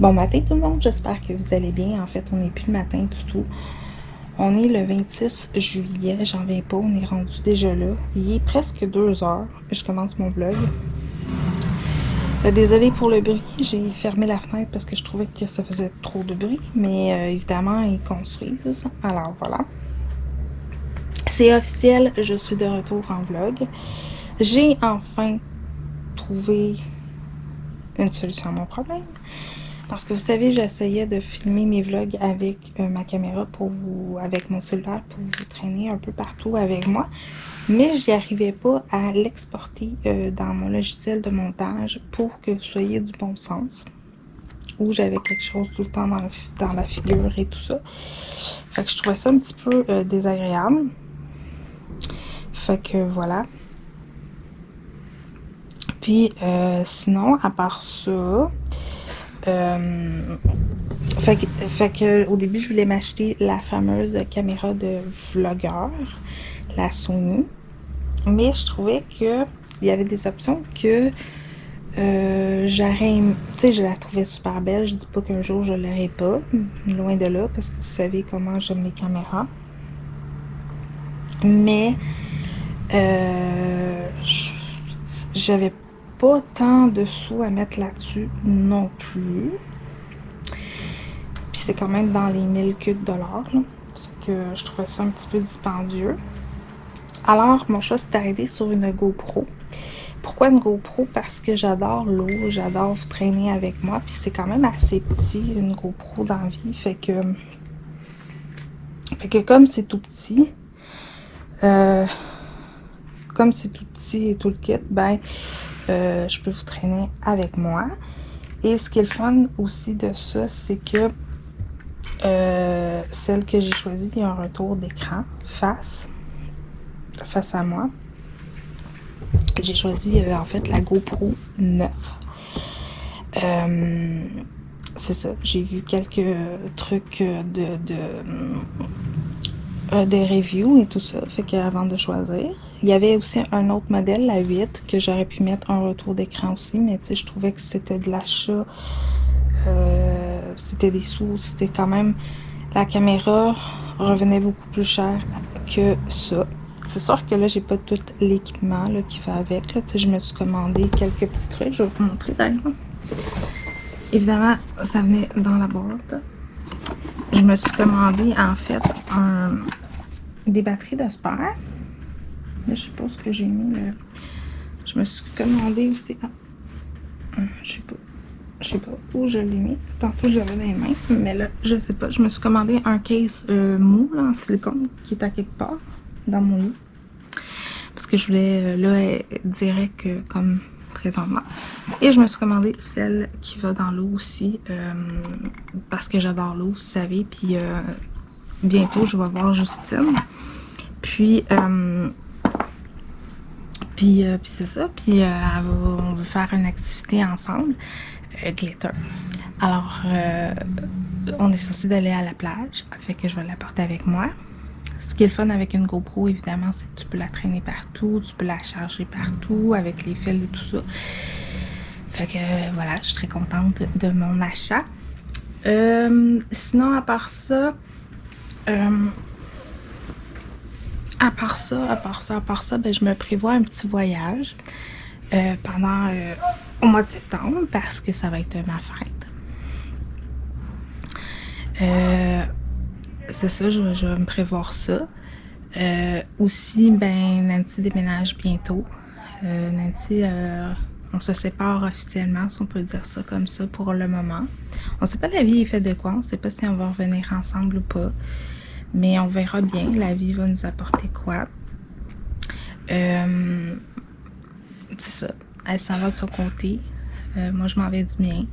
Bon matin tout le monde, j'espère que vous allez bien. En fait, on n'est plus le matin du tout. On est le 26 juillet, j'en viens pas, on est rendu déjà là. Il est presque 2 heures, je commence mon vlog. Désolée pour le bruit, j'ai fermé la fenêtre parce que je trouvais que ça faisait trop de bruit. Mais évidemment, ils construisent. Alors voilà. C'est officiel, je suis de retour en vlog. J'ai enfin trouvé une solution à mon problème. Parce que vous savez, j'essayais de filmer mes vlogs avec ma caméra avec mon cellulaire pour vous traîner un peu partout avec moi. Mais j'y arrivais pas à l'exporter dans mon logiciel de montage pour que vous soyez du bon sens. Ou j'avais quelque chose tout le temps dans la figure et tout ça. Fait que je trouvais ça un petit peu désagréable. Fait que voilà. Puis sinon, à part ça... Fait que au début, je voulais m'acheter la fameuse caméra de vlogueur, la Sony. Mais je trouvais que il y avait des options que j'aurais... Tu sais, je la trouvais super belle. Je dis pas qu'un jour je l'aurai pas. Loin de là, parce que vous savez comment j'aime les caméras. Mais j'avais pas tant de sous à mettre là-dessus non plus. Puis c'est quand même dans les 1000 quelques dollars, là. Fait que je trouvais ça un petit peu dispendieux. Alors, mon choix s'est arrêté sur une GoPro. Pourquoi une GoPro? Parce que j'adore l'eau, j'adore vous traîner avec moi. Puis c'est quand même assez petit, une GoPro dans la vie. Fait que comme c'est tout petit, et tout le kit, ben, je peux vous traîner avec moi. Et ce qui est le fun aussi de ça, c'est que celle que j'ai choisie, il y a un retour d'écran face à moi. J'ai choisi en fait la GoPro 9. C'est ça, j'ai vu quelques trucs de reviews et tout ça, fait qu'avant de choisir, il y avait aussi un autre modèle, la 8, que j'aurais pu mettre un retour d'écran aussi, mais tu sais, je trouvais que c'était de l'achat, c'était des sous, c'était quand même, la caméra revenait beaucoup plus cher que ça. C'est sûr que là, j'ai pas tout l'équipement là, qui va avec. Là. Tu sais, je me suis commandé quelques petits trucs. Je vais vous montrer d'ailleurs. Évidemment, ça venait dans la boîte. Je me suis commandé en fait des batteries de spare. Là, je sais pas ce que j'ai mis. Là. Je me suis commandé aussi. Je sais pas où je l'ai mis. Tantôt, j'avais dans les mains. Mais là, je sais pas. Je me suis commandé un case mou là, en silicone qui est à quelque part dans mon lit. Parce que je voulais là direct comme présentement. Et je me suis commandé celle qui va dans l'eau aussi. Parce que j'adore l'eau, vous savez. Puis bientôt, je vais voir Justine. Puis c'est ça. Puis on veut faire une activité ensemble. Glitter. Alors, on est censé d'aller à la plage. Fait que je vais la porter avec moi. Ce qui est le fun avec une GoPro, évidemment, c'est que tu peux la traîner partout, tu peux la charger partout avec les fils et tout ça. Fait que voilà, je suis très contente de mon achat. Sinon, à part ça, ben, je me prévois un petit voyage pendant au mois de septembre parce que ça va être ma fête. C'est ça, je vais me prévoir ça. Aussi, ben, Nancy déménage bientôt. Nancy, on se sépare officiellement, si on peut dire ça comme ça, pour le moment. On sait pas la vie est faite de quoi, on sait pas si on va revenir ensemble ou pas. Mais on verra bien, la vie va nous apporter quoi. C'est ça, elle s'en va de son côté. Moi, je m'en vais du mien.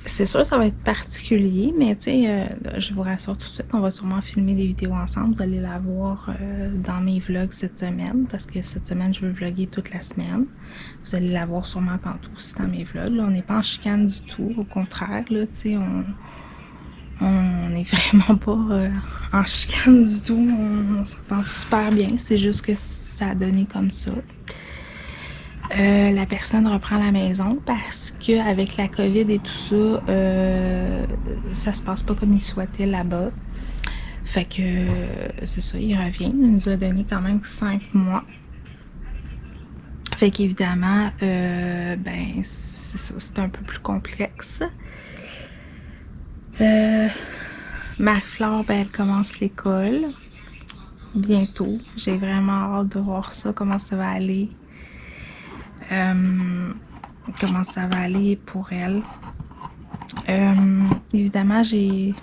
C'est sûr, ça va être particulier, mais tu sais, je vous rassure tout de suite, on va sûrement filmer des vidéos ensemble. Vous allez la voir dans mes vlogs cette semaine, parce que cette semaine, je veux vlogger toute la semaine. Vous allez la voir sûrement tantôt aussi dans mes vlogs. Là, on n'est pas en chicane du tout, au contraire, là, tu sais, on n'est vraiment pas en chicane du tout. On s'entend super bien, c'est juste que ça a donné comme ça. la personne reprend la maison parce que avec la COVID et tout ça, ça se passe pas comme il souhaitait là-bas. Fait que c'est ça, il revient. Il nous a donné quand même 5 mois. Fait qu'évidemment, ben c'est ça, c'est un peu plus complexe. Marie-Flore, ben elle commence l'école bientôt. J'ai vraiment hâte de voir ça, comment ça va aller. Comment ça va aller pour elle. Évidemment, ce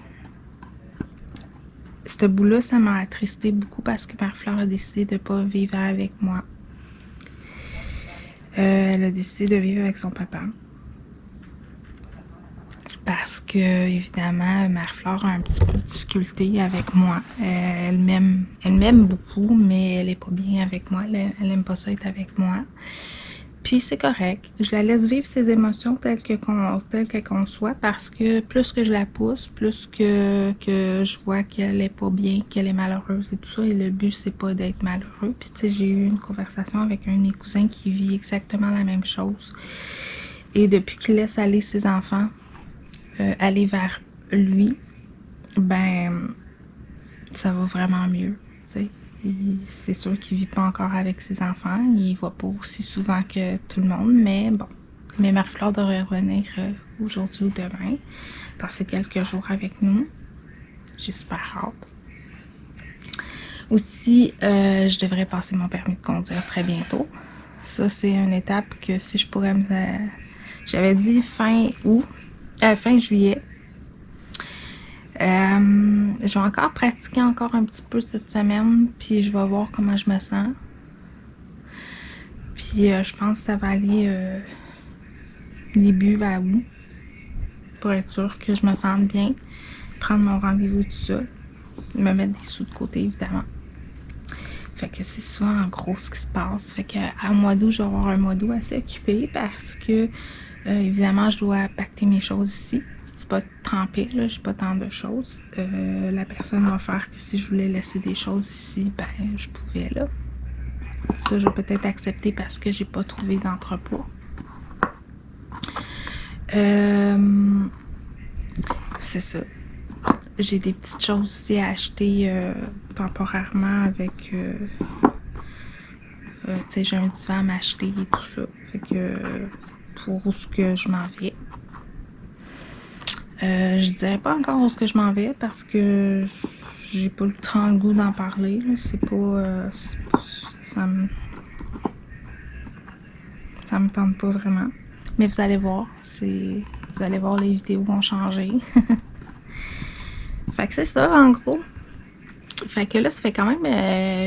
bout-là, ça m'a attristé beaucoup parce que Marie-Flore a décidé de ne pas vivre avec moi. Elle a décidé de vivre avec son papa. Parce que, évidemment, Marie-Flore a un petit peu de difficulté avec moi. Elle m'aime beaucoup, mais elle est pas bien avec moi. Elle aime pas ça être avec moi. Puis c'est correct. Je la laisse vivre ses émotions telles qu'elle conçoit parce que plus que je la pousse, plus que je vois qu'elle est pas bien, qu'elle est malheureuse et tout ça. Et le but, c'est pas d'être malheureux. Puis tu sais, j'ai eu une conversation avec un de mes cousins qui vit exactement la même chose. Et depuis qu'il laisse aller ses enfants, aller vers lui, ben ça va vraiment mieux, tu sais. C'est sûr qu'il vit pas encore avec ses enfants, il voit pas aussi souvent que tout le monde, mais bon. Mais Marie-Flore devrait revenir aujourd'hui ou demain, passer quelques jours avec nous. J'ai super hâte. Aussi, je devrais passer mon permis de conduire très bientôt. Ça, c'est une étape que si je pourrais me... J'avais dit fin juillet. Je vais encore pratiquer encore un petit peu cette semaine, puis je vais voir comment je me sens. Puis je pense que ça va aller début vers août, pour être sûr que je me sente bien. Prendre mon rendez-vous tout ça, me mettre des sous de côté évidemment. Fait que c'est ça en gros ce qui se passe. Fait que à mois d'août, je vais avoir un mois d'août assez occupé parce que évidemment je dois pacter mes choses ici. C'est pas trempé, là, j'ai pas tant de choses. La personne va faire que si je voulais laisser des choses ici, ben je pouvais là. Ça, je vais peut-être accepter parce que j'ai pas trouvé d'entrepôt. C'est ça. J'ai des petites choses aussi à acheter temporairement avec... tu sais, j'ai un divan à m'acheter et tout ça. Fait que pour où ce que je m'en vais. Je dirais pas encore où ce que je m'en vais parce que j'ai pas le goût d'en parler. C'est pas... ça me tente pas vraiment. Mais vous allez voir. Vous allez voir, les vidéos vont changer. Fait que c'est ça, en gros. Fait que là, ça fait quand même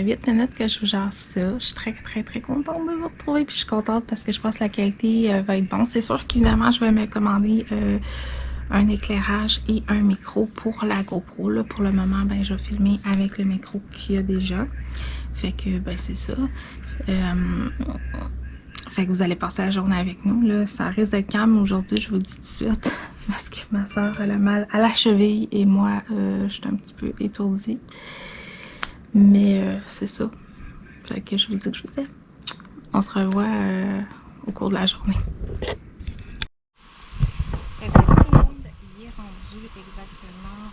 8 minutes que je vous jase ça. Je suis très, très, très contente de vous retrouver. Puis je suis contente parce que je pense que la qualité va être bonne. C'est sûr qu'évidemment, je vais me commander un éclairage et un micro pour la GoPro. Là, pour le moment, ben, je vais filmer avec le micro qu'il y a déjà. Fait que, ben, c'est ça. Fait que vous allez passer la journée avec nous. Là. Ça risque d'être calme aujourd'hui, je vous le dis tout de suite. Parce que ma soeur, elle a mal à la cheville et moi, je suis un petit peu étourdie. Mais c'est ça. Fait que je vous dis que je vous dis. On se revoit au cours de la journée. Fait que tout le monde y est rendu exactement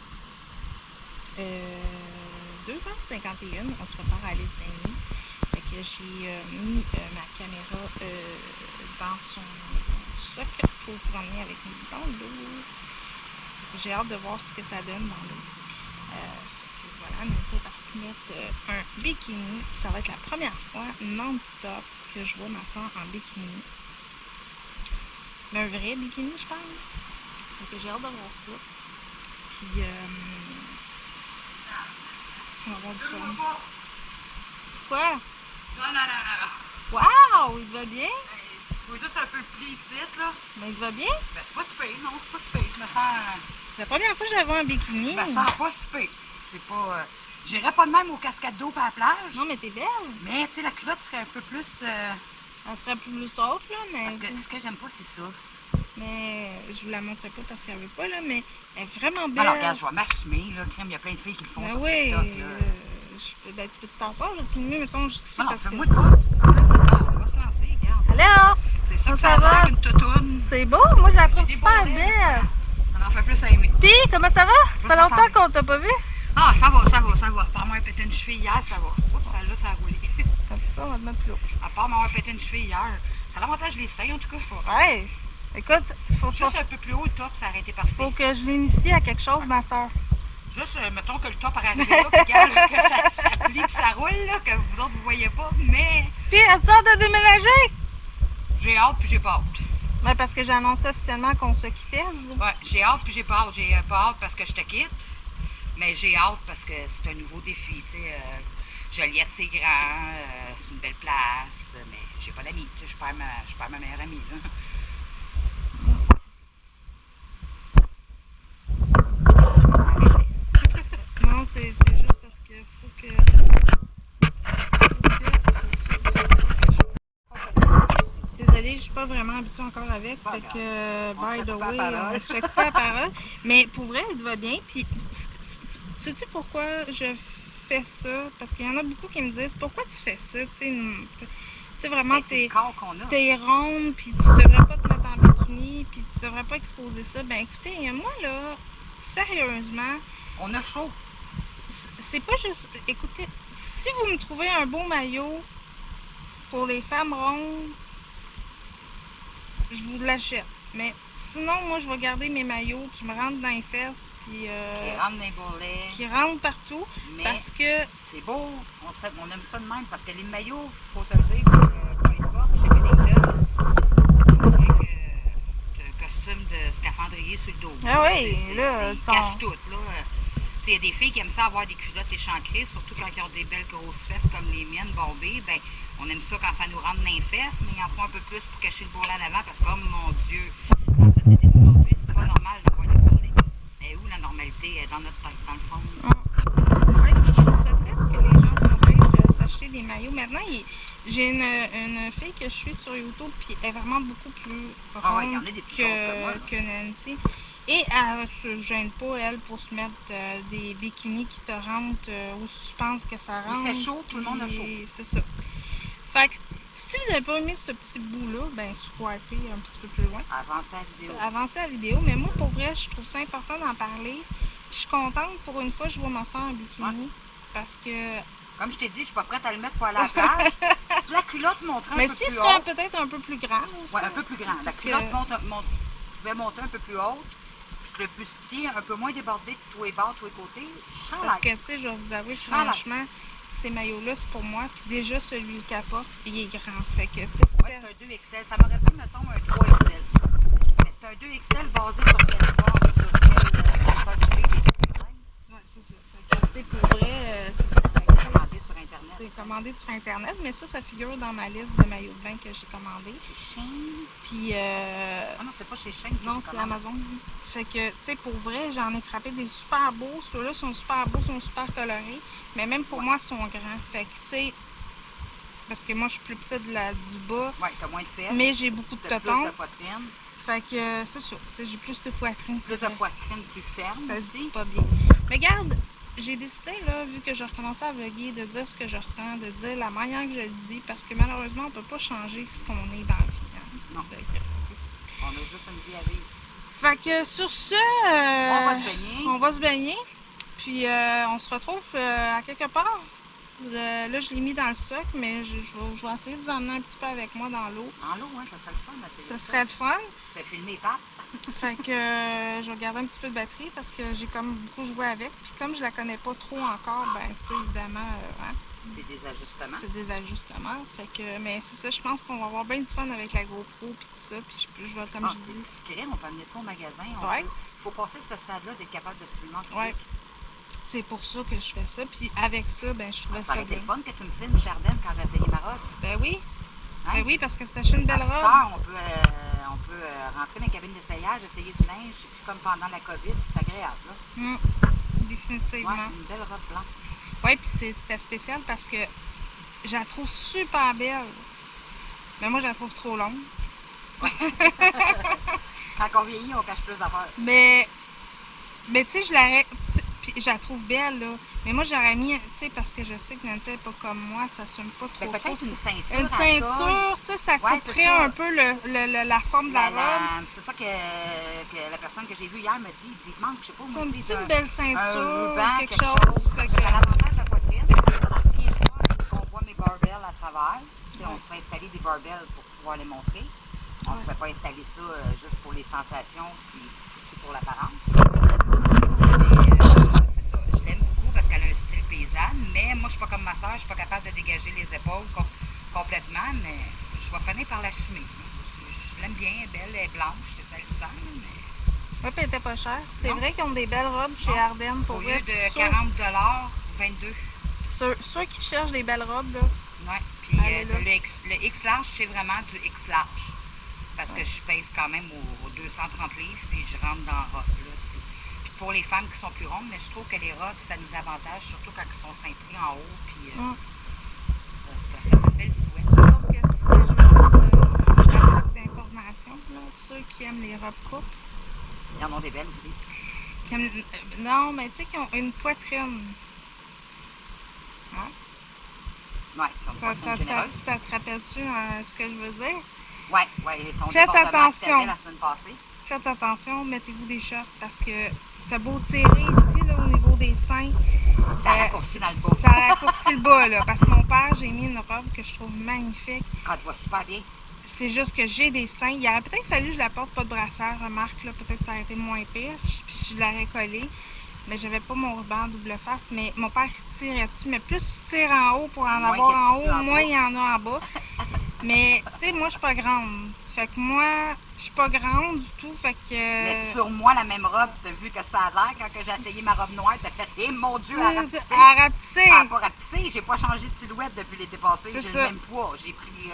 2h51. On se prépare à aller se baigner. Fait que j'ai mis ma caméra dans son socle pour vous emmener avec nous dans l'eau. J'ai hâte de voir ce que ça donne dans l'eau. Voilà, nous sommes partis mettre un bikini. Ça va être la première fois non-stop que je vois ma soeur en bikini. Mais un vrai bikini, je pense. Donc j'ai hâte de voir ça. Puis on va avoir du fun. Quoi? Non. Wow! Il te va bien? Oui, ça c'est un peu le pli ici, là. Mais il te va bien? Ben c'est pas si pire, non, c'est pas si pire. Je me sens... C'est la première fois que je la vois en bikini. Je me sens pas si pire. C'est pas... J'irais pas de même aux cascades d'eau à la plage. Non, mais t'es belle. Mais, tu sais, la culotte serait un peu plus... Elle serait plus haute, là, mais... Parce que ce que j'aime pas, c'est ça. Mais je vous la montrerai pas parce qu'elle veut pas, là, mais elle est vraiment belle. Alors, regarde, je vais m'assumer, là, crème, il y a plein de filles qui le font sur oui, TikTok, là. ben, tu peux t'en faire, je vais te filmer, mettons, jusqu'ici, Non, parce que... fais-moi de bout. On va se lancer, regarde. Allô? Comment ça ça a va? l'air une toutoune. C'est beau, moi je la trouve Des super bolets, belle. Ça en fait plus à aimer. Pis, comment ça va? Ça fait Ça longtemps semble. qu'on t'a pas vu. Ah, ça va, ça va, ça va. À part m'avoir pété une cheville hier, ça va. Oups, celle-là, ça a roulé. Un petit peu, on va te mettre plus haut. À part m'avoir pété une cheville hier. Ça a l'avantage des seins, en tout cas. Ouais. Écoute, Juste un peu plus haut, le top, ça aurait été parfait. faut que je l'initie à quelque chose, ma soeur. Juste, mettons que le top aurait arrivé là, puis regarde, là, que ça plie puis ça roule, là, que vous autres, vous voyez pas, mais Pis, as-tu hâte de déménager? j'ai hâte puis j'ai pas hâte. Ben, parce que j'ai annoncé officiellement qu'on se quittait. Ouais, j'ai hâte puis j'ai pas hâte. J'ai pas hâte parce que je te quitte, mais j'ai hâte parce que c'est un nouveau défi, tu sais. Joliette, c'est grand, c'est une belle place, mais j'ai pas d'amis, tu sais, je perds ma meilleure amie, là. Non, c'est juste parce que faut que... Désolée, je suis pas vraiment habituée encore avec. Fait que, by the way, on se fait couper la parole. Mais pour vrai, elle va bien. Puis, sais-tu pourquoi je fais ça? Parce qu'il y en a beaucoup qui me disent, pourquoi tu fais ça? Tu sais, vraiment, C'est le corps qu'on a. t'es ronde, puis tu devrais pas te mettre en bikini, puis tu devrais pas exposer ça. Ben écoutez, moi là, sérieusement, On a chaud. c'est pas juste... Écoutez, si vous me trouvez un beau maillot pour les femmes rondes, je vous l'achète. Mais sinon, moi, je vais garder mes maillots qui me rentrent dans les fesses, puis Qui rentre dans les bourrelets. qui rentrent partout, Mais parce que... c'est beau, on aime ça de même, parce que les maillots, faut se le dire, quand ils sortent chez Pennington, on dirait que t'as un costume de scaphandrier sur le dos. Ah oui, là, ils cachent tout, là. Il y a des filles qui aiment ça avoir des culottes échancrées, surtout quand ils ont des belles grosses fesses comme les miennes bombées. Ben, on aime ça quand ça nous rentre dans les fesses, mais ils en font un peu plus pour cacher le bourrelet en avant parce que, oh mon Dieu, dans la société d'aujourd'hui, c'est pas normal d'avoir des bourrelets. Et où la normalité est dans notre tête, dans le fond? Ouais, puis je trouve ça triste que les gens s'empêchent de s'acheter des maillots. Maintenant, j'ai une fille que je suis sur YouTube, puis elle est vraiment beaucoup plus Ah ouais, il y ronde en a des plus grosses que moi, là. que Nancy. Et elle se gêne pas, elle, pour se mettre des bikinis qui te rentrent où tu penses que ça rentre. Il fait chaud, tout le monde a chaud. C'est ça. Fait que, si vous n'avez pas aimé ce petit bout-là, ben, swipez un petit peu plus loin. Avancez la vidéo. Avancer la vidéo. Mais moi, pour vrai, je trouve ça important d'en parler. Puis je suis contente, pour une fois, je vois ma soeur en bikini. Parce que... Comme je t'ai dit, je suis pas prête à le mettre pour aller à la plage. Si la culotte montrait un mais peu si plus serait haute... peut-être un peu plus grand aussi. Ouais, un peu plus grand. La Parce culotte que... pouvait monter un peu plus haute. Le bustier un peu moins débordé de tous les bords, tous les côtés. Parce que, tu sais, je vais vous avouer, franchement, ces maillots-là, c'est pour moi. Puis déjà, celui qui apporte, il est grand. Fait que, tu sais, ouais, c'est un 2XL. Ça m'aurait fait, mettons, un 3XL. Mais c'est un 2XL basé sur quel sport, sur quel des ouais, c'est ça. Fait que, tu sais, pour vrai, c'est ça. commandé sur Internet. C'est commandé sur Internet, mais ça figure dans ma liste de maillots de bain que j'ai commandé. Chez Shein? Puis, ah non, c'est pas chez Shein. non, c'est Amazon. Fait que, tu sais, pour vrai, j'en ai frappé des super beaux. Ceux-là sont super beaux, sont super colorés. Mais même pour moi, ils sont grands. Fait que, tu sais, parce que moi, je suis plus petite du bas. Ouais, t'as moins de fesses. Mais j'ai beaucoup de totons. Plus de poitrine. Fait que, c'est ça. Tu sais, j'ai plus de poitrine. Plus de poitrine, plus ferme. Ça se aussi. dit pas bien. Mais regarde, j'ai décidé, là, vu que je recommençais à vlogger, de dire ce que je ressens, de dire la manière que je le dis, parce que malheureusement, on peut pas changer ce qu'on est dans la vie. Hein. Non. Fait que, c'est ça. On a juste une vie à vivre. Fait que sur ce, on va se baigner. On va se baigner. Puis on se retrouve à quelque part. Là, je l'ai mis dans le sac, mais je vais essayer de vous emmener un petit peu avec moi dans l'eau. Dans l'eau, hein, ça serait le fun. Ça serait le fun. C'est filmer les pattes. Fait que je vais garder un petit peu de batterie parce que j'ai comme beaucoup joué avec. Puis comme je la connais pas trop encore, ben tu sais, évidemment, hein, c'est des ajustements. C'est des ajustements. Fait que, mais c'est ça, je pense qu'on va avoir bien du fun avec la GoPro puis tout ça. Puis je vais, comme je dis... C'est discret, on peut amener ça au magasin. Ouais. Il faut passer ce stade-là d'être capable de se filmer en public. Ouais. C'est pour ça que je fais ça. Puis avec ça, ben je trouvais ça. Ça aurait été fun que tu me filmes, Chardenne, quand j'ai essayé ma robe. Ben oui. Hein? Ben oui, parce que c'est acheté une belle robe. On peut rentrer dans la cabine d'essayage, essayer du linge, et puis comme pendant la COVID, c'est agréable. Là. Définitivement. Ouais, une belle robe blanche. Oui, puis c'était spécial parce que je la trouve super belle. Mais moi, je la trouve trop longue. Ouais. Quand on vieillit, on cache plus d'affaires. Mais tu sais, je l'arrête. Puis je la trouve belle, là. Mais moi, j'aurais mis, tu sais, parce que je sais que Nancy n'est pas comme moi, ça assume pas trop. Peut-être une ceinture. Une ceinture, tu sais, ça couperait un peu la forme de la robe. C'est ça que la personne que j'ai vue hier me dit. Il dit, manque, je sais pas, une petite belle ceinture, un ruban, quelque chose. Fait que... l'avantage de la poitrine, ce qui est le fun, c'est qu'on voit mes barbells à travers. On se fait installer des barbells pour pouvoir les montrer. On ne se fait pas installer ça juste pour les sensations, puis aussi pour l'apparence. C'est ça, je l'aime beaucoup parce qu'elle a un style paysanne, mais moi je suis pas comme ma soeur, je suis pas capable de dégager les épaules complètement, mais je vais finir par l'assumer. Je l'aime bien, elle est belle, elle est blanche, c'est ça le sang, mais... Oui, puis elle était pas chère. C'est vrai qu'ils ont des belles robes chez Ardenne. Pour au lieu de 40 $, 22. Ceux qui cherchent des belles robes, là. Oui, puis le X large, c'est vraiment du X large. Parce que je pèse quand même aux 230 livres, puis je rentre dans la robe. Puis pour les femmes qui sont plus rondes, mais je trouve que les robes, ça nous avantage, surtout quand ils sont cintrés en haut, puis ça fait une belle silhouette. Sauf que c'est juste un article d'information, là, ceux qui aiment les robes courtes. Il y en a des belles aussi. Non, mais tu sais, qui ont une poitrine. Hein? Oui, comme poitrine généreuse. Ça te rappelle-tu ce que je veux dire? Oui, ton Faites attention. la semaine passée. Faites attention, mettez-vous des shorts parce que c'était beau tirer ici, là, au niveau des seins. Ça raccourcit dans le bas. Ça raccourcit le bas, là. Parce que mon père, j'ai mis une robe que je trouve magnifique. Ah, tu vois super bien. C'est juste que j'ai des seins. Il aurait peut-être fallu que je la porte pas de brassière, remarque, là. Peut-être que ça aurait été moins pire. Puis je l'aurais collée. Mais j'avais pas mon ruban double face. Mais mon père tirait dessus. Mais plus tu tires en haut pour en avoir en haut, moins il y en a en bas. Mais, tu sais, moi, je suis pas grande. Fait que moi, je suis pas grande du tout, fait que... Mais sur moi, la même robe, t'as vu que ça a l'air, quand j'ai essayé ma robe noire, t'as fait, eh mon Dieu, à rapetisser. À rapetisser. Elle n'a pas rapetissé, j'ai pas changé de silhouette depuis l'été passé, j'ai le même poids. J'ai pris,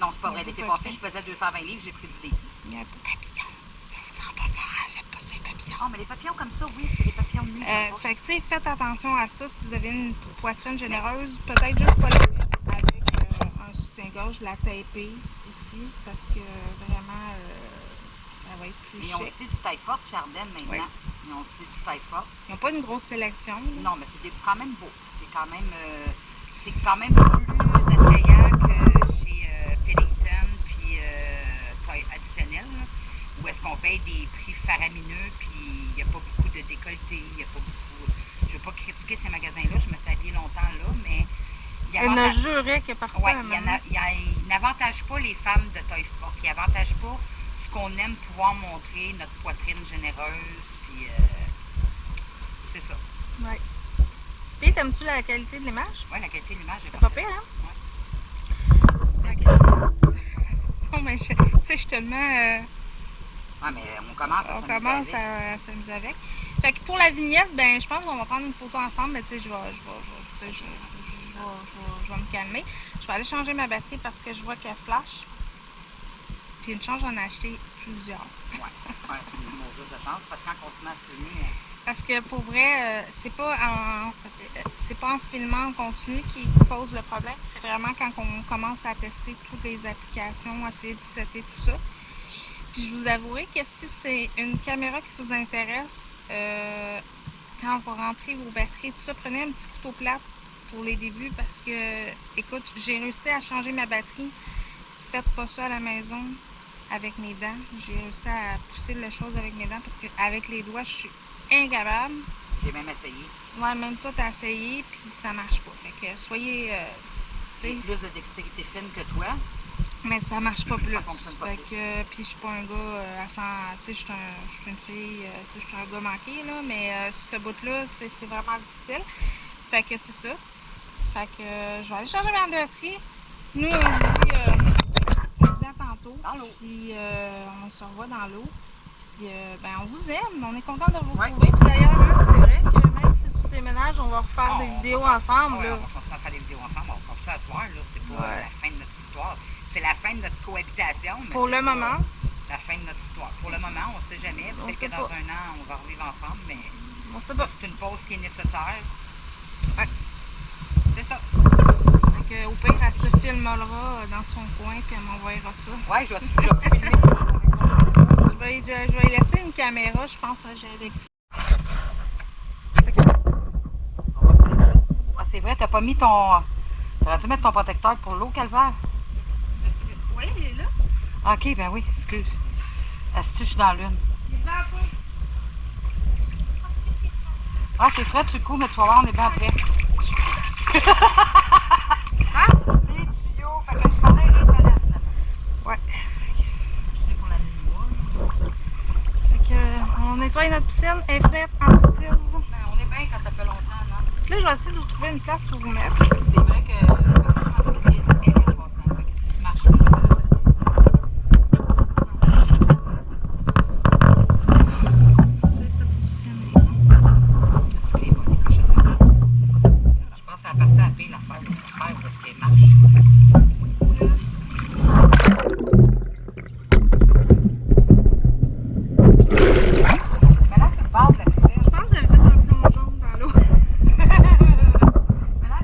non, c'est pas vrai, l'été passé, je pesais 220 livres, j'ai pris 10 livres. Il y a un peu papillon. On le sent pas fort, elle n'a pas ces papillons. Ah, mais les papillons comme ça, oui, c'est des papillons de nuit. Fait que, tu sais, faites attention à ça si vous avez une poitrine généreuse. Peut-être juste pas la mettre avec un soutien-gorge, la taper aussi, parce que vraiment, ça va être plus chic. Ils ont aussi du taille forte chez Ardenne maintenant. Oui. Ils ont aussi du taille forte. Ils n'ont pas une grosse sélection. Là. Non, mais c'est quand même beau. C'est quand même plus attrayant que chez Pennington puis taille additionnelle, où est-ce qu'on paye des prix faramineux, puis il n'y a pas beaucoup de décolleté, il n'y a pas beaucoup... Je ne veux pas critiquer ces magasins-là, je me suis habillée longtemps là, mais... Elle ne jurait que par ça. Oui, il n'avantage pas les femmes de taille forte. Il n'avantage pas ce qu'on aime pouvoir montrer, notre poitrine généreuse, puis c'est ça. Oui. Puis, t'aimes-tu la qualité de l'image? Oui, la qualité de l'image est pas pire, hein? Oui. Oh, mais tu sais, je suis tellement... Oui, mais on commence à s'amuser avec. Fait que pour la vignette, ben, je pense qu'on va prendre une photo ensemble, mais tu sais, je vais me calmer. Je vais aller changer ma batterie parce que je vois qu'elle flash. Puis une chance, j'en ai acheté plusieurs. Oui, c'est une mauvaise de chance parce que quand on se met à filmer... Parce que pour vrai, c'est pas en filmant en continu qui pose le problème. C'est vraiment quand on commence à tester toutes les applications, essayer de setter tout ça. Puis je vous avouerai que si c'est une caméra qui vous intéresse, quand vous rentrez vos batteries, tout ça, prenez un petit couteau plat pour les débuts parce que, écoute, j'ai réussi à changer ma batterie. Faites pas ça à la maison avec mes dents. J'ai réussi à pousser les choses avec mes dents parce qu'avec les doigts, je suis incapable. J'ai même essayé. Ouais, même toi, t'as essayé, puis ça marche pas. Fait que soyez... j'ai plus de dextérité fine que toi. Mais ça marche pas plus. Ça fonctionne pas fait plus. Que, puis je suis pas un gars à 100... Tu sais, je suis une fille... je suis un gars manqué, là, mais ce bout-là, c'est vraiment difficile. Fait que c'est ça. Fait que je vais aller changer ma batterie. Nous, on se dit à tantôt. Dans l'eau. Puis on se revoit dans l'eau. Puis ben, on vous aime. On est content de vous retrouver. Puis d'ailleurs, c'est vrai que même si tu déménages, on va refaire des vidéos ensemble. Ouais, on va continuer à faire des vidéos ensemble. On va continuer à se voir. C'est pas la fin de notre histoire. C'est la fin de notre cohabitation. Mais pour le moment. La fin de notre histoire. Pour le moment, on ne sait jamais. Peut-être que dans un an, on va revivre ensemble. Mais on sait pas. C'est une pause qui est nécessaire. Ouais. C'est ça. Fait que, au pire, elle se filmera dans son coin puis elle m'envoyera ça. Ouais, je vais te filmer. Je vais y laisser une caméra, je pense que j'ai des petits... vrai, t'as pas mis ton... T'aurais dû mettre ton protecteur pour l'eau, Calvaire? Oui, il est là. Ok, ben oui, excuse. Est-ce que je suis dans l'une? Il est devant la porte. Ah, c'est frais, tu le coups, mais tu vas voir, on est bien prêt. Hein? Les tuyaux, fait que tu parlais les fenêtres, finalement. Ouais. Excusez pour la nuit. Fait que, on nettoie notre piscine, elle est frette, anti-tise. Ben, on est bien quand ça fait longtemps, non? Là, je vais essayer de vous trouver une place où vous mettre. C'est vrai que ben, moi, je suis rentrée parce qu'il y a des escaliers en passant. Fait que si tu marches, je vais te le Essaye de te positionner. Est-ce qu'il est bon, les cochonneries? Je pense que c'est la partie à paix, l'affaire, parce qu'elle marche. Mais là, c'est le bord de la piscine. Je pense que j'avais fait un plongeon dans l'eau. Mais là, c'est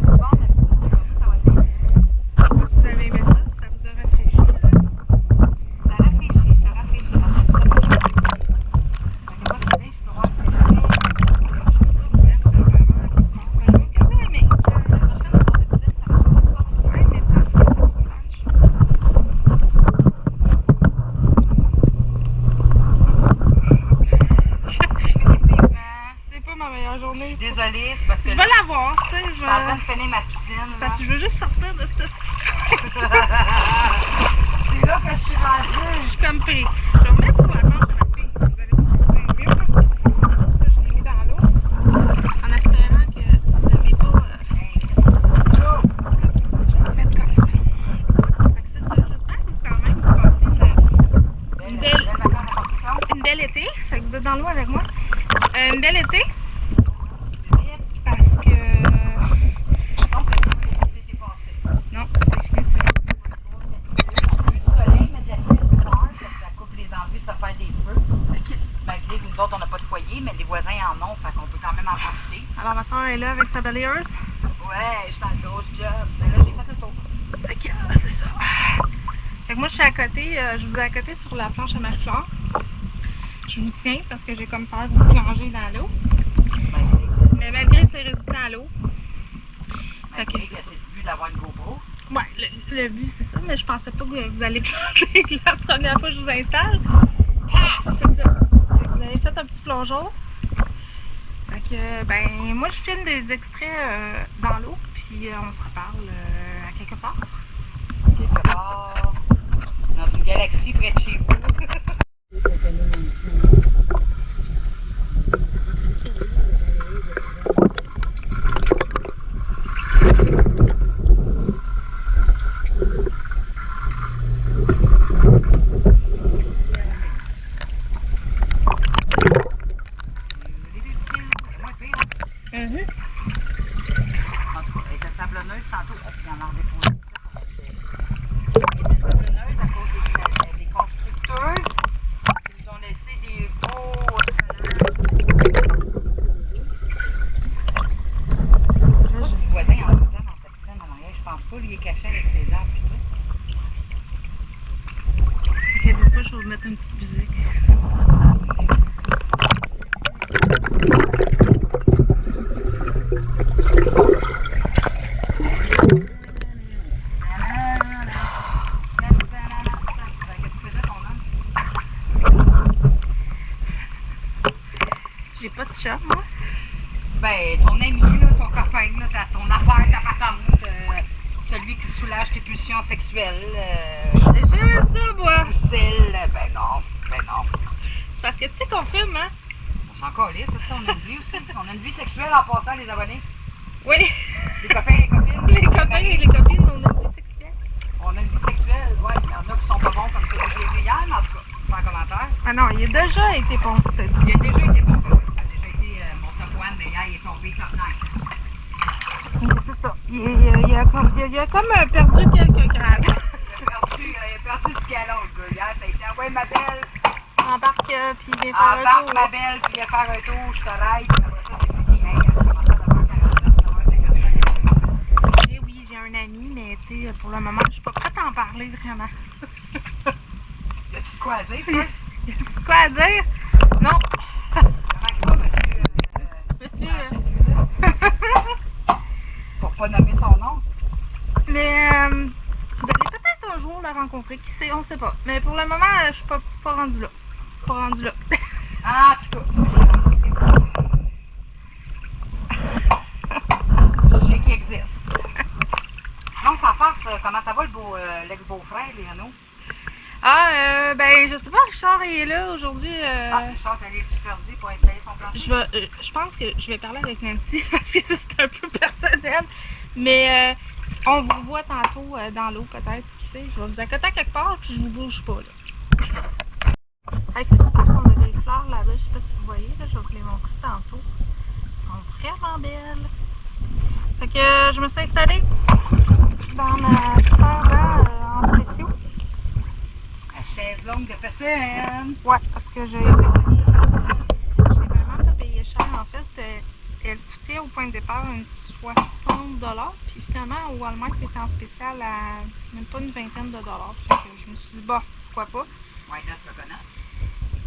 le bord de la piscine. Ça va être bien. Je sais pas si vous avez aimé ça, si ça vous a rafraîchi. Là. Ça rafraîchit, ça rafraîchit. Moi, j'aime ça. Je sais pas si je peux voir ce que je fais. Je vais regarder la main. Ouais, mais ça serait trop large. C'est pas ma meilleure journée. Désolée, c'est parce que Je vais la voir, tu sais. je suis en train de finir ma piscine. C'est parce que je veux juste sortir de cette C'est là que je suis rendue. Je suis comme pris. Je vais me mettre sur la planche de ma fille. Vous allez vous sentir mieux. Là. C'est pour ça que je l'ai mis dans l'eau. En espérant que vous n'avez pas. Je vais le mettre comme ça. Fait que c'est ça. J'espère que vous, quand même, vous passez une belle été. Fait que vous êtes dans l'eau avec moi. Une belle été. Parce que. Non, définitivement. Malgré que nous autres, on n'a pas de foyer, mais les voisins en ont, fait qu'on peut quand même en profiter. Alors, ma soeur est là avec sa balayeuse. Ouais, je suis dans le gros job. Mais là, j'ai fait le tour. Fait que, c'est ça. Fait que moi, je suis à côté, je vous ai à côté sur la planche à Marie-Flore. Je vous tiens parce que j'ai comme peur de vous plonger dans l'eau. Mais malgré c'est résistant à l'eau. Fait que c'est ça. C'est le but d'avoir une GoPro. Ouais, le but c'est ça, mais je pensais pas que vous allez planter la première fois que je vous installe. C'est ça. Fait que vous avez fait un petit plongeon. Fait que, ben, moi je filme des extraits dans l'eau, puis on se reparle à quelque part. Quelque part dans une galaxie près de chez vous. En tout cas, elle était sablonneuse tantôt. Il y en a redéposé. Elle était sablonneuse à cause des constructeurs qui nous ont laissé des beaux je sais pas si le voisin en a autant dans sa piscine en arrière. Je pense pas. Lui, il est caché avec ses arbres et tout. Inquiétez pas, je vais vous mettre une petite musique. J'ai pas de chat, moi. Ben, ton ami, là, ton copain, là, ton affaire, ta patente, celui qui soulage tes pulsions sexuelles. J'ai jamais ça, moi. Lucille, ben non, ben non. C'est parce que tu sais qu'on filme, hein? On s'en calisse, c'est ça, on a une vie aussi. On a une vie sexuelle en passant, les abonnés. Oui. Les copains et les copines. Les copains et les copines, on a une vie sexuelle. On a une vie sexuelle, ouais, il y en a qui sont pas bons comme celui que j'ai vu hier, mais en tout cas, sans commentaire. Ah non, il a déjà été bon, t'as dit. Il a déjà été bon, ça a déjà été mon top 1, mais hier, il est tombé top 9. C'est ça. Il a comme perdu quelques grades. Il a perdu ce galon, le gars. Hier, ça a été, ouais, ma belle. Embarque, puis viens faire un Embarque, tour. ma belle, puis viens faire un tour, je te raille, puis après ça, c'est fini. Hey, elle commence à 9h47, 9h50. Eh oui, j'ai un ami, mais tu sais, pour le moment, je suis pas prête à en parler vraiment. Y a-tu de quoi à dire, first? Y a-tu de quoi à dire? Non. Comment ça va, monsieur? Monsieur. Pour pas nommer son nom. Mais vous allez peut-être un jour la rencontrer, qui sait, on sait pas. Mais pour le moment, je suis pas rendue là. Pas rendue là. Ah, en tout cas. Je sais qu'il existe. Non, sans farce, comment ça va l'ex-beau-frère, Léano? Ah, ben, je sais pas, Richard est là aujourd'hui. Richard est allé le superviser pour installer son plancher. Je pense que je vais parler avec Nancy parce que c'est un peu personnel. Mais on vous voit tantôt dans l'eau, peut-être, qui sait. Je vais vous accoter à quelque part, puis je vous bouge pas, là. Hey, c'est super qu'on a des fleurs là-bas. Je sais pas si vous voyez, là, je vais vous les montrer tantôt. Elles sont vraiment belles. Fait que je me suis installée dans ma super banc en spéciaux. La chaise longue de personne. Ouais, parce que j'ai vraiment pas payé cher. En fait, elle coûtait au point de départ une 60$. Puis finalement, au Walmart, elle était en spécial à même pas une vingtaine de dollars. Fait que je me suis dit, bah, pourquoi pas. Why not coconut?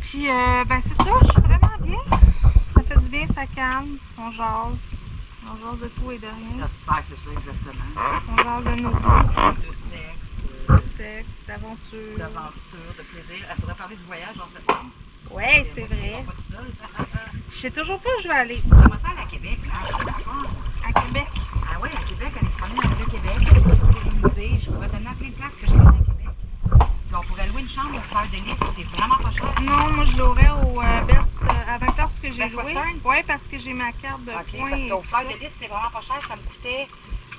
Puis, ben c'est ça, je suis vraiment bien. Ça fait du bien, ça calme. On jase. On jase de tout et de rien. Ah, c'est ça, exactement. On jase de nos vies. De sexe. De sexe, d'aventure. D'aventure, de plaisir. Il faudrait parler du voyage en septembre. Ouais, c'est vrai. Pas tout seul. Je sais toujours pas où je vais aller. J'aimerais ça aller à Québec, là. À Québec. Ah ouais, à Québec, aller se promener dans le Québec, visiter les musées. Je pourrais t'amener à plein de places que j'ai à Québec. Puis on pourrait louer une chambre au Fleur de Lys, c'est vraiment pas cher. Non, moi je l'aurais au Best avec lorsque j'ai Best loué. Western? Oui, parce que j'ai ma carte de OK, points. parce et qu'au tout Fleur ça. de Lys, c'est vraiment pas cher. Ça me coûtait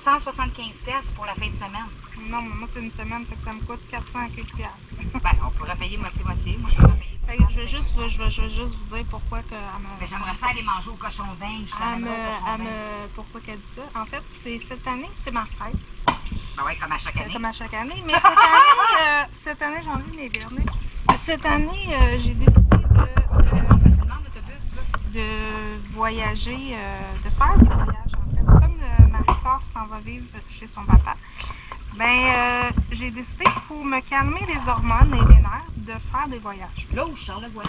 175$ pour la fin de semaine. Non, mais moi c'est une semaine, fait que ça me coûte 400 quelques piastres. Ben, on pourrait payer moitié-moitié. Moi, je pourrais payer. Fait que je vais juste vous dire pourquoi que Mais j'aimerais ça aller manger au cochon d'Inde. Je t'amènerais au cochon d'Inde. pourquoi qu'elle dit ça. En fait, c'est cette année, c'est ma fête. Ben oui, comme à chaque année. Comme à chaque année. Mais cette année, j'ai envie de m'héberner. Cette année, j'ai décidé de voyager, de faire des voyages en fait. Comme Marie-Claire s'en va vivre chez son papa, ben j'ai décidé pour me calmer les hormones et les nerfs de faire des voyages. Là où Charlevoix.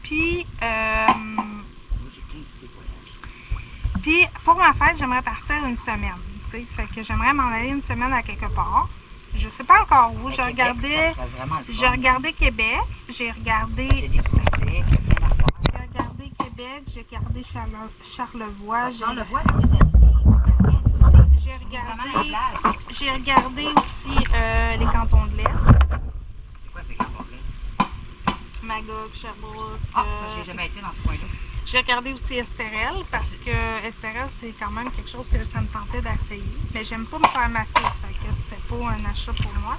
Puis, Moi, j'ai plein d'idées voyages. puis pour ma fête, j'aimerais partir une semaine. T'sais. Fait que j'aimerais m'en aller une semaine à quelque part. Je sais pas encore où. J'ai regardé Québec, j'ai regardé. C'est des classiques. J'ai regardé Québec, j'ai regardé Charlevoix. Charlevoix, j'ai regardé aussi les cantons de l'Est. C'est quoi ces cantons de l'Est? Magog, Sherbrooke. Ah, ça, j'ai jamais été dans ce coin-là. J'ai regardé aussi Estérel parce que Estérel, c'est quand même quelque chose que ça me tentait d'essayer. Mais j'aime pas me faire masser, fait que c'était pas un achat pour moi.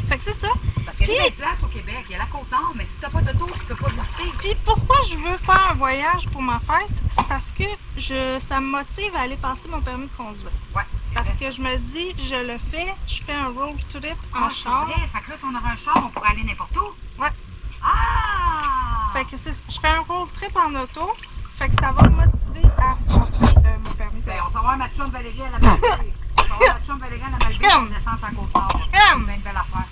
Fait que c'est ça. Parce qu'il y a des places au Québec, il y a la Côte-Nord, mais si t'as pas d'auto, tu peux pas visiter. Puis pourquoi je veux faire un voyage pour ma fête? C'est parce que ça me motive à aller passer mon permis de conduire. Ouais, parce que je me dis, je le fais, je fais un road trip en char. C'est vrai, fait que là, si on aura un char, on pourrait aller n'importe où. Ouais. Ah! Fait que je fais un road trip en auto, fait que ça va me motiver à passer mon permis de Ben, on s'en va à ma chum Valérie à la Malbaie. On s'en va à ma chum Valérie à la Malbaie, on descend sa Côte-Nord. C'est une belle affaire.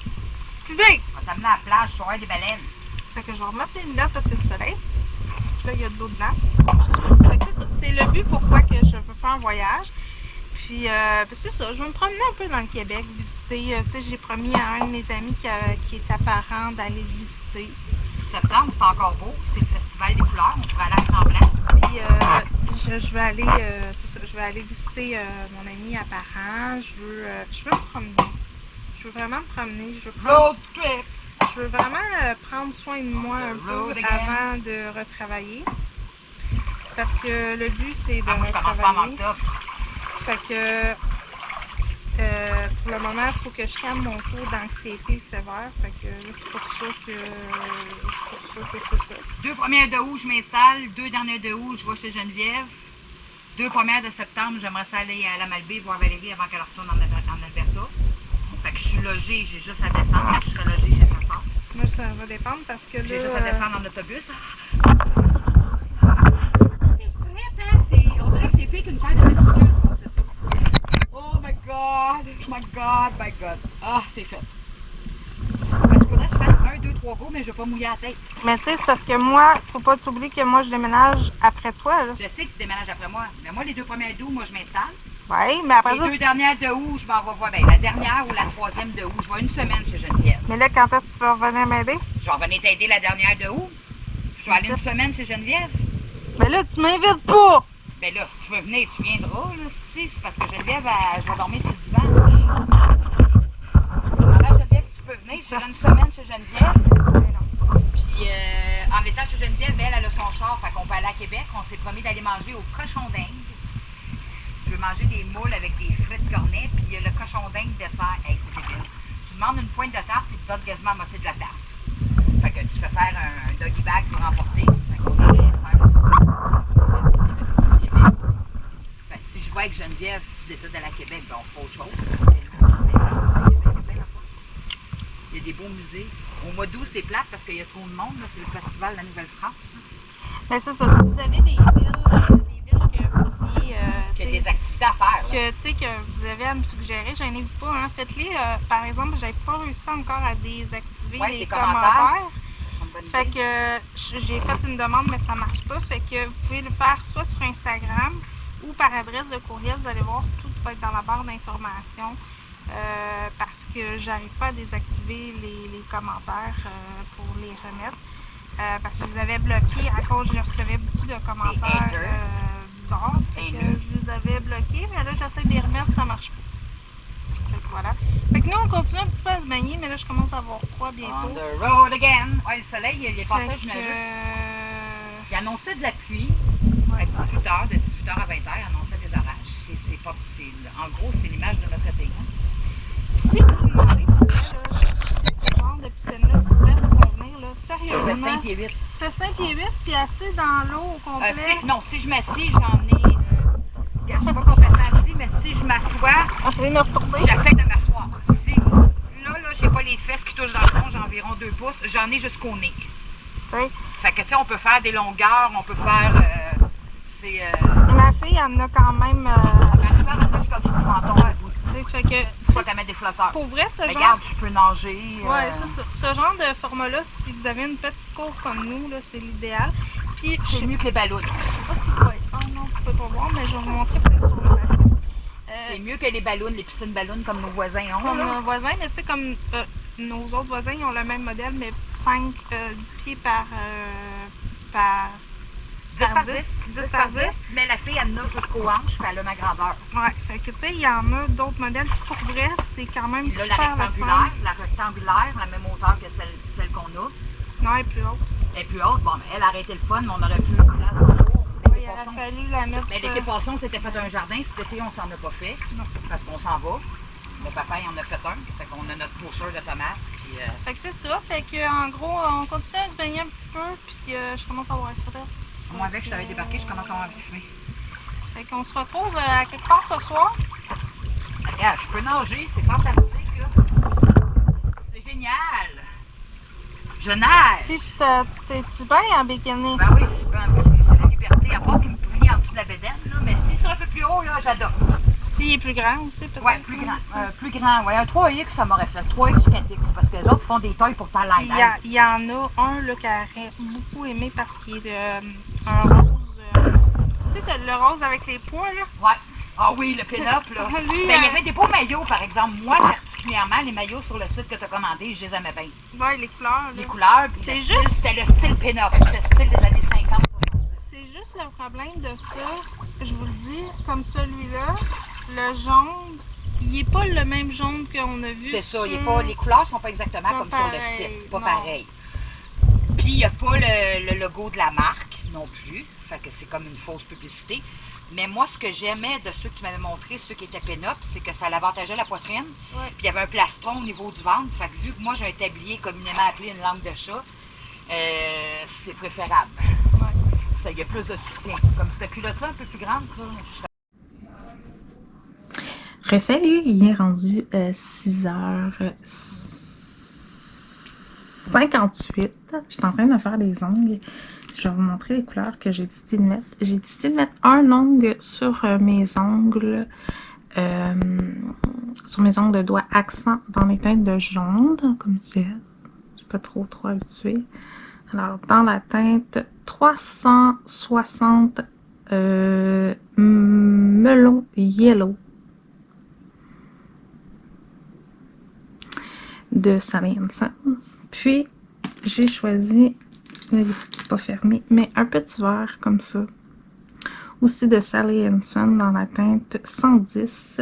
Excusez! On va t'amener à la plage, tu vas voir des baleines. Fait que je vais remettre mes lunettes parce que c'est du soleil. Là, il y a de l'eau dedans. Fait que c'est le but pourquoi que je veux faire un voyage. Puis, c'est ça, je vais me promener un peu dans le Québec, visiter. Tu sais, j'ai promis à un de mes amis qui est apparent d'aller le visiter. Puis septembre, c'est encore beau, c'est le festival des couleurs, on pourrait aller à Tremblant. Puis, je vais aller, c'est ça, je vais aller visiter mon ami apparent. Je veux me promener. Je veux vraiment me promener. Road trip! Je veux vraiment prendre soin de moi un peu avant de retravailler. Parce que le but, c'est de moi, je commence pas en octobre. Fait que pour le moment, il faut que je calme mon taux d'anxiété sévère. Fait que là, c'est pour ça que c'est ça. 2 premières de août, je m'installe. 2 dernières de août, je vais chez Geneviève. 2 premières de septembre, j'aimerais ça aller à la Malbaie voir Valérie avant qu'elle retourne en Alberta. Fait que je suis logée, j'ai juste à descendre. Je serai logée chez sa femme. Moi, ça va dépendre parce que là... J'ai juste à descendre en autobus. On dirait que c'est pire qu'une paire de testicules, c'est ça. Oh my god, my god, my god. Ah, c'est fait. Parce qu'il faudrait que je fasse 1, 2, 3 go, mais je vais pas mouiller la tête. Mais tu sais, c'est parce que moi, faut pas t'oublier que moi, je déménage après toi, là. Je sais que tu déménages après moi, mais moi, les 2 premières d'août, moi, je m'installe. Oui, mais après Les ça, 2 dernières de août, je m'en vais voir. Ben, la dernière ou la 3e de août, je vais une semaine chez Geneviève. Mais là, quand est-ce que tu vas revenir m'aider? Je vais revenir t'aider la dernière de août. Je vais aller une semaine chez Geneviève. Mais là, tu m'invites pas! Ben là, si tu veux venir, tu viendras, là, c'est parce que Geneviève, je vais dormir sur le divan. Demandez à Geneviève si tu peux venir. Je serai une semaine chez Geneviève. Puis, en étant chez Geneviève, elle a son char, fait qu'on peut aller à Québec. On s'est promis d'aller manger au cochon d'Inde. Je veux manger des moules avec des frites cornets, puis le cochon d'Inde dessert. Hey, c'est débile. Tu demandes une pointe de tarte, il te donne quasiment la moitié de la tarte. Fait que tu fais faire un doggy bag pour emporter. Fait qu'on irait faire le petit Québec. Fait que si je vois avec Geneviève, tu décides d'aller à Québec, ben on fera autre chose. Il y a des beaux musées. Au mois d'août, c'est plate parce qu'il y a trop de monde. C'est le festival de la Nouvelle-France. Mais c'est ça, si vous avez des villes que vous venez, Il y a des activités à faire. Là. que vous avez à me suggérer, j'en ai pas, hein. Faites-les, par exemple, j'ai pas réussi encore à désactiver Ouais, les des commentaires. C'est une bonne Fait idée. que j'ai fait une demande, mais ça marche pas. Fait que vous pouvez le faire soit sur Instagram ou par adresse de courriel. Vous allez voir, tout va être dans la barre d'informations. Parce que j'arrive pas à désactiver les commentaires pour les remettre. Parce que je les avais bloqués à cause je recevais beaucoup de commentaires bizarres. Fait que je les avais bloqués, mais là j'essaie de les remettre, ça marche pas. Fait que voilà. Fait que nous on continue un petit peu à se baigner, mais là je commence à avoir froid bientôt. On the road again. Ouais, le soleil, il est passé, je me jure. Il annonçait de la pluie à 18h, de 18h à 20h, il annonçait des orages. En gros, c'est l'image de notre été. Puis si vous vous demandez pourquoi, ce genre de piscine-là pourrait vous convenir, là, sérieusement. Ça fait 5 pieds 8. Ça fait 5 pieds 8 puis assis dans l'eau au complet. Si je m'assis, j'en ai. Je suis pas complètement assis, mais si je m'assois, essayez de me retourner. J'essaie de m'asseoir. Si là, j'ai pas les fesses qui touchent dans le fond, j'ai environ 2 pouces, j'en ai jusqu'au nez. Oui. Fait que tu sais, on peut faire des longueurs, on peut faire. Ma fille en a quand même. Ma soeur, elle a jusqu'à du menton à bout. Fait que. Faut qu'elle mette des flotteurs. Pour vrai, ce genre. Regarde, je peux nager. Ouais, c'est ça. Ce genre de format-là, si vous avez une petite cour comme nous, là, c'est l'idéal. Puis c'est mieux que les ballons. Je sais pas si ouais. Oh non, vous pouvez pas voir, mais je vais vous montrer peut-être sur le ballon. C'est mieux que les ballons, les piscines ballons comme nos voisins ont. Comme nos voisins, mais tu sais, comme nos autres voisins, ils ont le même modèle, mais 10 pieds par 10 par 10, mais la fille, elle en a jusqu'aux hanches, elle a ma grandeur. Ouais, fait que tu sais, il y en a d'autres modèles. Pour vrai, c'est quand même là, super la rectangulaire, la même hauteur que celle qu'on a. Non, elle est plus haute. Elle est plus haute. Bon, mais elle a arrêté le fun, mais on aurait pu une place dans l'eau. Oui, il aurait fallu la mettre. Mais l'été passé, on s'était fait un jardin. Cet été, on s'en a pas fait. Non. Parce qu'on s'en va. Le papa, il en a fait un. Fait qu'on a notre pocheur de tomates. Puis, fait que c'est ça. Fait que en gros, on continue à se baigner un petit peu. Puis je commence à avoir frais. Moi, avec, je t'avais débarqué, je commence à avoir envie de fumer. Fait qu'on se retrouve à quelque part ce soir. Regarde, je peux nager, c'est fantastique, là. C'est génial. Je nage. Puis tu baignes en bikini? Ben oui, je suis bien en bikini, c'est la liberté. À part qu'il me plie en dessous de la bédaine, là. Mais si c'est un peu plus haut, là, j'adore. S'il est plus grand aussi, peut-être? Ouais, plus grand. Plus grand, ouais. Un 3X, ça m'aurait fait. 3X ou 4X, parce que les autres font des tailles pour ta l'aide. Il y en a un là, qui aurait beaucoup aimé parce qu'il est un rose. Tu sais, le rose avec les pois, là? Ouais. Ah oui, le pin-up, là. Lui, mais il y avait des beaux maillots, par exemple. Moi, particulièrement, les maillots sur le site que tu as commandé, je les aimais bien. Ouais, les couleurs, là. Les couleurs, c'est juste... C'était le style pin-up. C'était le style des années 50. C'est juste le problème de ça, je vous le dis, comme celui-là, le jaune, il n'est pas le même jaune qu'on a vu. C'est ça, les couleurs sont pas exactement comme sur le site, pas pareil. Puis il n'y a pas le logo de la marque non plus, fait que c'est comme une fausse publicité. Mais moi, ce que j'aimais de ceux que tu m'avais montré, ceux qui étaient pin-up, c'est que ça l'avantageait la poitrine. Ouais. Puis il y avait un plastron au niveau du ventre, fait que vu que moi j'ai un tablier communément appelé une langue de chat, c'est préférable. Ouais. Il y a plus de soutien. Comme cette culotte-là un peu plus grande, Salut, il est rendu 6h58. Je suis en train de me faire les ongles. Je vais vous montrer les couleurs que j'ai décidé de mettre. J'ai décidé de mettre un ongle sur mes ongles. Sur mes ongles de doigts accent dans les teintes de jaune, comme ça. Je suis pas trop habituée. Alors, dans la teinte 360 melon yellow de Sally Hansen. Puis, j'ai choisi, il n'est pas fermé, mais un petit verre comme ça. Aussi de Sally Hansen dans la teinte 110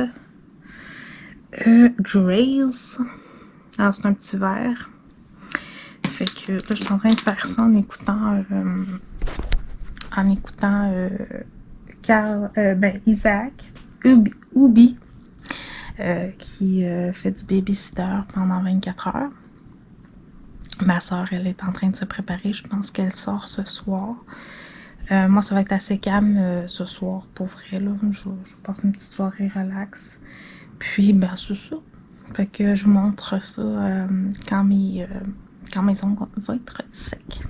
Grace. Alors, c'est un petit verre. Fait que là, je suis en train de faire ça en écoutant Isaac Ubi qui fait du babysitter pendant 24 heures. Ma soeur, elle est en train de se préparer. Je pense qu'elle sort ce soir. Moi, ça va être assez calme ce soir, pour vrai. Là. Je passe une petite soirée relax. Puis, ben, c'est ça. Fait que je vous montre ça quand mes ongles vont être secs.